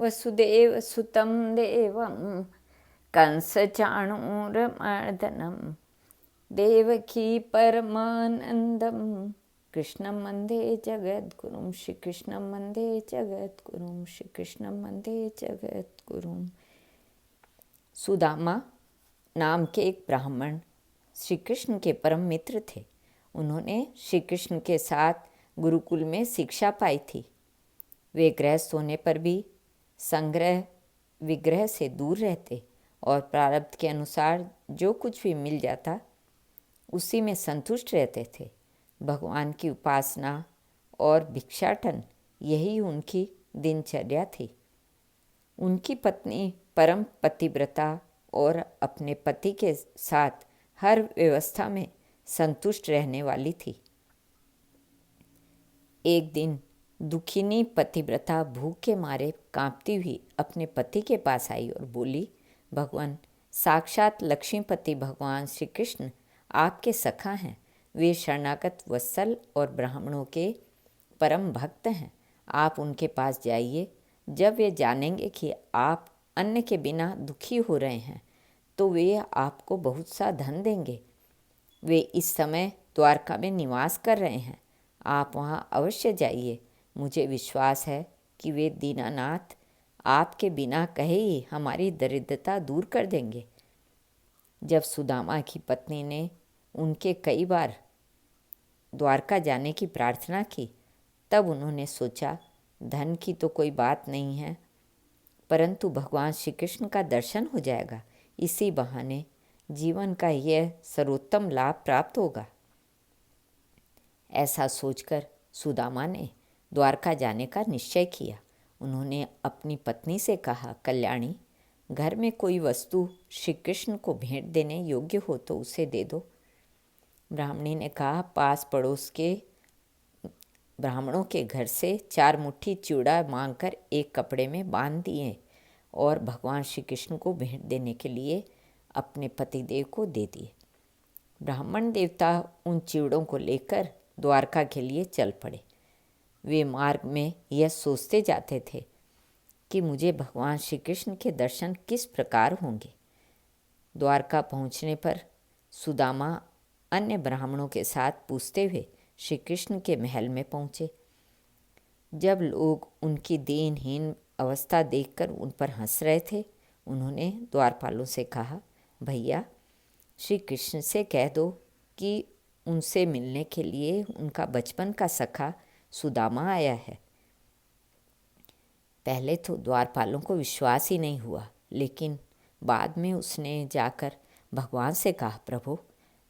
वसुदेवसुतं देवं कंसचाणूरमर्दनं देवकी परमानन्दं कृष्णं वन्दे जगद्गुरुं श्रीकृष्णं वन्दे जगद्गुरुं श्रीकृष्णं वन्दे जगद्गुरुं। सुदामा नाम के एक ब्राह्मण श्री कृष्ण के परम मित्र थे। उन्होंने श्री कृष्ण के साथ गुरुकुल में शिक्षा पाई थी। वे गृहस्थ होने पर भी संग्रह विग्रह से दूर रहते और प्रारब्ध के अनुसार जो कुछ भी मिल जाता उसी में संतुष्ट रहते थे। भगवान की उपासना और भिक्षाटन यही उनकी दिनचर्या थी। उनकी पत्नी परम पतिव्रता और अपने पति के साथ हर व्यवस्था में संतुष्ट रहने वाली थी। एक दिन दुखिनी पतिव्रता भूख के मारे कांपती हुई अपने पति के पास आई और बोली, भगवान साक्षात लक्ष्मीपति भगवान श्री कृष्ण आपके सखा हैं। वे शरणागत वत्सल और ब्राह्मणों के परम भक्त हैं। आप उनके पास जाइए। जब वे जानेंगे कि आप अन्न के बिना दुखी हो रहे हैं तो वे आपको बहुत सा धन देंगे। वे इस समय द्वारका में निवास कर रहे हैं। आप वहाँ अवश्य जाइए। मुझे विश्वास है कि वे दीनानाथ आपके बिना कहे ही हमारी दरिद्रता दूर कर देंगे। जब सुदामा की पत्नी ने उनके कई बार द्वारका जाने की प्रार्थना की तब उन्होंने सोचा, धन की तो कोई बात नहीं है, परंतु भगवान श्री कृष्ण का दर्शन हो जाएगा। इसी बहाने जीवन का यह सर्वोत्तम लाभ प्राप्त होगा। ऐसा सोचकर सुदामा ने द्वारका जाने का निश्चय किया। उन्होंने अपनी पत्नी से कहा, कल्याणी, घर में कोई वस्तु श्री कृष्ण को भेंट देने योग्य हो तो उसे दे दो। ब्राह्मणी ने कहा, पास पड़ोस के ब्राह्मणों के घर से 4 मुट्ठी चिवड़ा मांगकर एक कपड़े में बांध दिए और भगवान श्री कृष्ण को भेंट देने के लिए अपने पतिदेव को दे दिए। ब्राह्मण देवता उन चिवड़ों को लेकर द्वारका के लिए चल पड़े। वे मार्ग में यह सोचते जाते थे कि मुझे भगवान श्री कृष्ण के दर्शन किस प्रकार होंगे। द्वारका पहुँचने पर सुदामा अन्य ब्राह्मणों के साथ पूछते हुए श्री कृष्ण के महल में पहुँचे। जब लोग उनकी दीनहीन अवस्था देखकर उन पर हंस रहे थे, उन्होंने द्वारपालों से कहा, भैया श्री कृष्ण से कह दो कि उनसे मिलने के लिए उनका बचपन का सखा सुदामा आया है। पहले तो द्वारपालों को विश्वास ही नहीं हुआ, लेकिन बाद में उसने जाकर भगवान से कहा, प्रभु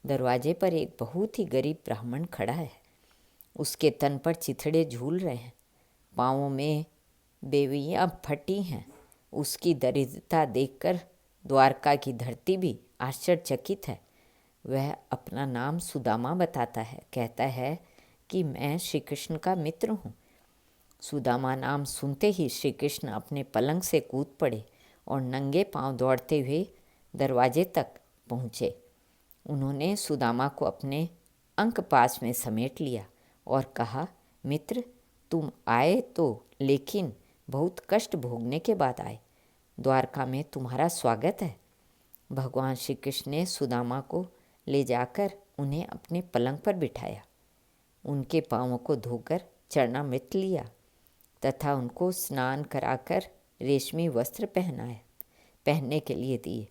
दरवाजे पर एक बहुत ही गरीब ब्राह्मण खड़ा है। उसके तन पर चिथड़े झूल रहे हैं, पाँवों में बेवियाँ फटी हैं। उसकी दरिद्रता देखकर द्वारका की धरती भी आश्चर्यचकित है। वह अपना नाम सुदामा बताता है, कहता है कि मैं श्री कृष्ण का मित्र हूँ। सुदामा नाम सुनते ही श्री कृष्ण अपने पलंग से कूद पड़े और नंगे पांव दौड़ते हुए दरवाजे तक पहुँचे। उन्होंने सुदामा को अपने अंक पास में समेट लिया और कहा, मित्र तुम आए तो, लेकिन बहुत कष्ट भोगने के बाद आए। द्वारका में तुम्हारा स्वागत है। भगवान श्री कृष्ण ने सुदामा को ले जाकर उन्हें अपने पलंग पर बिठाया, उनके पाँवों को धोकर चरणामृत लिया तथा उनको स्नान कराकर रेशमी वस्त्र पहनने के लिए दिए।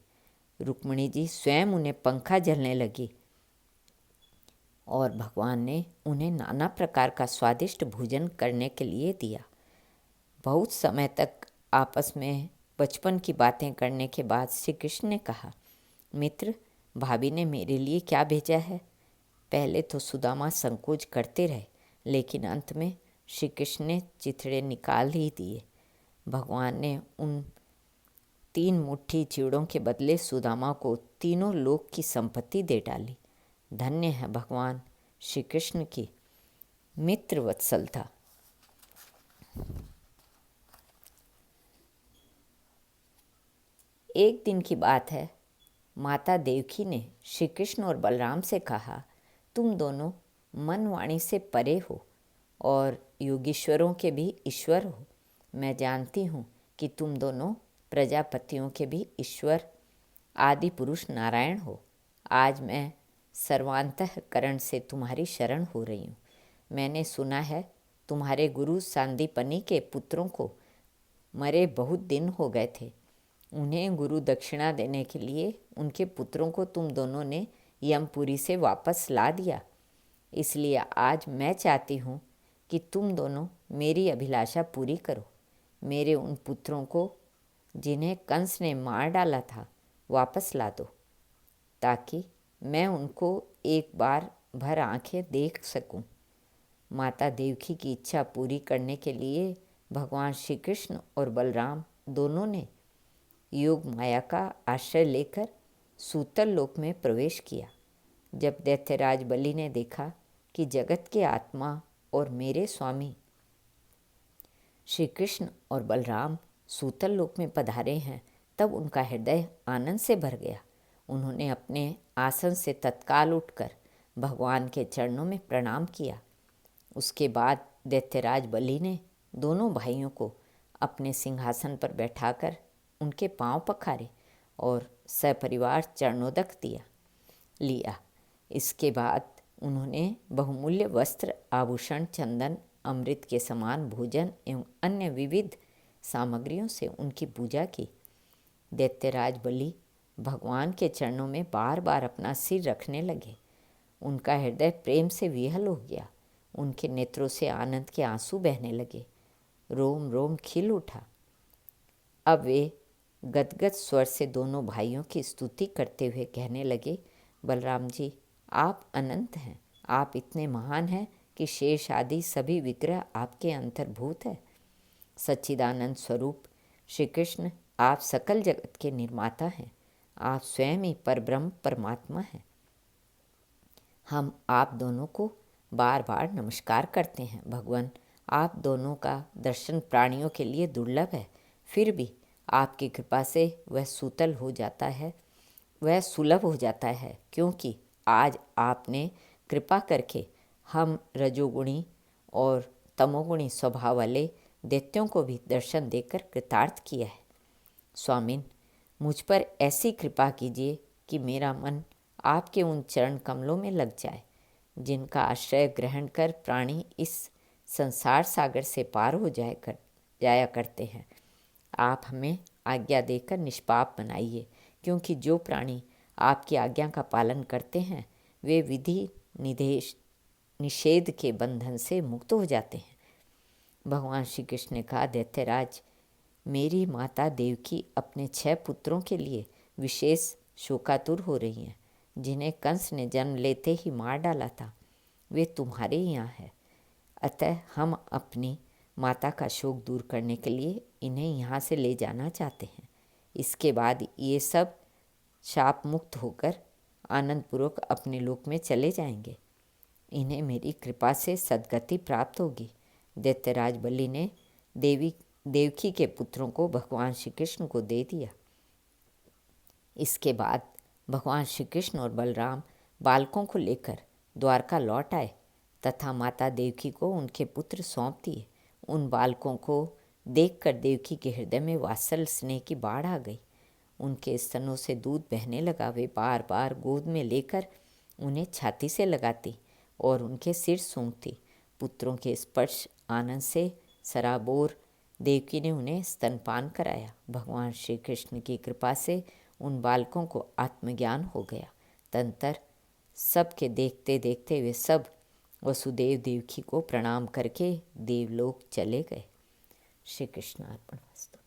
रुक्मिणी जी स्वयं उन्हें पंखा झलने लगी और भगवान ने उन्हें नाना प्रकार का स्वादिष्ट भोजन करने के लिए दिया। बहुत समय तक आपस में बचपन की बातें करने के बाद श्री कृष्ण ने कहा, मित्र भाभी ने मेरे लिए क्या भेजा है। पहले तो सुदामा संकोच करते रहे, लेकिन अंत में श्री कृष्ण ने चिथड़े निकाल ही दिए। भगवान ने उन 3 मुट्ठी चिवड़ों के बदले सुदामा को तीनों लोक की संपत्ति दे डाली। धन्य है भगवान श्री कृष्ण की मित्र वत्सलता। एक दिन की बात है, माता देवकी ने श्री कृष्ण और बलराम से कहा, तुम दोनों मन वाणी से परे हो और योगीश्वरों के भी ईश्वर हो। मैं जानती हूँ कि तुम दोनों प्रजापतियों के भी ईश्वर आदि पुरुष नारायण हो। आज मैं सर्वांतःकरण से तुम्हारी शरण हो रही हूँ। मैंने सुना है तुम्हारे गुरु सांदीपनी के पुत्रों को मरे बहुत दिन हो गए थे। उन्हें गुरु दक्षिणा देने के लिए उनके पुत्रों को तुम दोनों ने यमपुरी से वापस ला दिया। इसलिए आज मैं चाहती हूँ कि तुम दोनों मेरी अभिलाषा पूरी करो। मेरे उन पुत्रों को जिन्हें कंस ने मार डाला था वापस ला दो, ताकि मैं उनको एक बार भर आंखें देख सकूं। माता देवकी की इच्छा पूरी करने के लिए भगवान श्री कृष्ण और बलराम दोनों ने योग माया का आश्रय लेकर सूतल लोक में प्रवेश किया। जब दैत्यराज बलि ने देखा कि जगत के आत्मा और मेरे स्वामी श्री कृष्ण और बलराम सूतल लोक में पधारे हैं, तब उनका हृदय आनंद से भर गया। उन्होंने अपने आसन से तत्काल उठकर भगवान के चरणों में प्रणाम किया। उसके बाद दैत्यराज बलि ने दोनों भाइयों को अपने सिंहासन पर बैठाकर उनके पांव पखारे और सपरिवार चरणोदक लिया। इसके बाद उन्होंने बहुमूल्य वस्त्र, आभूषण, चंदन, अमृत के समान भोजन एवं अन्य विविध सामग्रियों से उनकी पूजा की। दैत्यराज बलि भगवान के चरणों में बार बार अपना सिर रखने लगे। उनका हृदय प्रेम से विह्वल हो गया। उनके नेत्रों से आनंद के आंसू बहने लगे। रोम रोम खिल उठा। अब वे गदगद स्वर से दोनों भाइयों की स्तुति करते हुए कहने लगे, बलराम जी, आप अनंत हैं। आप इतने महान हैं कि शेष आदि सभी विग्रह आपके अंतर्भूत है। सच्चिदानंद स्वरूप श्री कृष्ण, आप सकल जगत के निर्माता हैं। आप स्वयं ही परब्रह्म परमात्मा हैं। हम आप दोनों को बार बार नमस्कार करते हैं। भगवान, आप दोनों का दर्शन प्राणियों के लिए दुर्लभ है, फिर भी आपकी कृपा से वह सुलभ हो जाता है, क्योंकि आज आपने कृपा करके हम रजोगुणी और तमोगुणी स्वभाव वाले दैत्यों को भी दर्शन देकर कृतार्थ किया है। स्वामिन, मुझ पर ऐसी कृपा कीजिए कि मेरा मन आपके उन चरण कमलों में लग जाए, जिनका आश्रय ग्रहण कर प्राणी इस संसार सागर से पार हो जाया करते हैं। आप हमें आज्ञा देकर निष्पाप बनाइए, क्योंकि जो प्राणी आपकी आज्ञा का पालन करते हैं वे विधि निषेध के बंधन से मुक्त हो जाते हैं। भगवान श्री कृष्ण ने कहा, दैत्यराज, मेरी माता देवकी अपने 6 पुत्रों के लिए विशेष शोकातुर हो रही हैं, जिन्हें कंस ने जन्म लेते ही मार डाला था। वे तुम्हारे यहाँ हैं। अतः हम अपनी माता का शोक दूर करने के लिए इन्हें यहाँ से ले जाना चाहते हैं। इसके बाद ये सब शाप मुक्त होकर आनंदपूर्वक अपने लोक में चले जाएंगे। इन्हें मेरी कृपा से सद्गति प्राप्त होगी। दैत्यराज बलि ने देवकी के पुत्रों को भगवान श्री कृष्ण को दे दिया। इसके बाद भगवान श्री कृष्ण और बलराम बालकों को लेकर द्वारका लौट आए तथा माता देवकी को उनके पुत्र सौंप दिए। उन बालकों को देखकर देवकी के हृदय में वात्सल्य स्नेह की बाढ़ आ गई। उनके स्तनों से दूध बहने लगा। वे बार बार गोद में लेकर उन्हें छाती से लगाती और उनके सिर सूंघती। पुत्रों के स्पर्श आनंद से सराबोर देवकी ने उन्हें स्तनपान कराया। भगवान श्री कृष्ण की कृपा से उन बालकों को आत्मज्ञान हो गया। तदंतर सबके देखते देखते वे सब वसुदेव देवकी को प्रणाम करके देवलोक चले गए। श्री कृष्ण अर्पणमस्तु।